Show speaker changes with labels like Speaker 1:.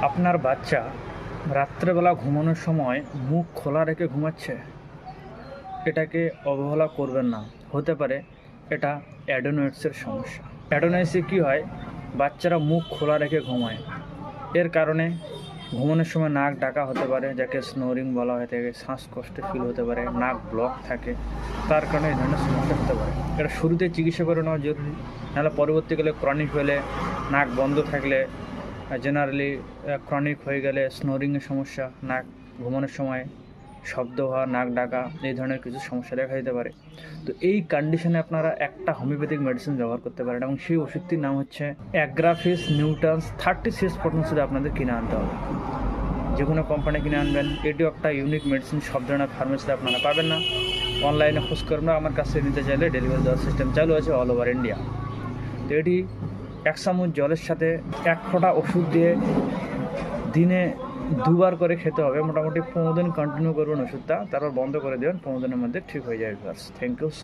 Speaker 1: আপনার বাচ্চা রাত্রেবেলা ঘুমানোর সময় মুখ খোলা রেখে ঘুমাচ্ছে, এটাকে অবহেলা করবেন না। হতে পারে এটা অ্যাডেনোয়েডসের সমস্যা। অ্যাডেনোয়েডসে কী হয়, বাচ্চারা মুখ খোলা রেখে ঘুমায়। এর কারণে ঘুমানোর সময় নাক ডাকা হতে পারে, যাকে স্নোরিং বলা হয়ে থাকে। শ্বাসকষ্ট ফিল হতে পারে, নাক ব্লক থাকে, তার কারণে এই ধরনের সমস্যা হতে পারে। এটা শুরুতে চিকিৎসা করে নেওয়া জরুরি, নাহলে পরবর্তীকালে ক্রনিক হলে, নাক বন্ধ থাকলে, জেনারেলি ক্রনিক হয়ে গেলে স্নোরিংয়ের সমস্যা, নাক ঘুমানোর সময় শব্দ হওয়া, নাক ডাকা, এই ধরনের কিছু সমস্যা দেখা দিতে পারে। তো এই কন্ডিশনে আপনারা একটা হোমিওপ্যাথিক মেডিসিন ব্যবহার করতে পারেন, এবং সেই ওষুধটির নাম হচ্ছে অ্যাগ্রাফিস মিউটান্স 36 পটেন্সিতে আপনাদের কিনে আনতে হবে। যে কোনো কোম্পানি কিনে আনবেন। এটিও একটা ইউনিক মেডিসিন, সব ধরনের ফার্মেসিতে আপনারা পাবেন না। অনলাইনে খোঁজ করবেন, আমার কাছে নিতে চাইলে ডেলিভারি দেওয়ার সিস্টেম চালু আছে অল ওভার ইন্ডিয়া। তো এটি 1 চামচ জলের সাথে 1 ফোঁটা ওষুধ দিয়ে দিনে 2 বার করে খেতে হবে। মোটামুটি 15 দিন কন্টিনিউ করবেন ওষুধটা, তারপর বন্ধ করে দেবেন। 15 দিনের মধ্যে ঠিক হয়ে যাবে। Thank you.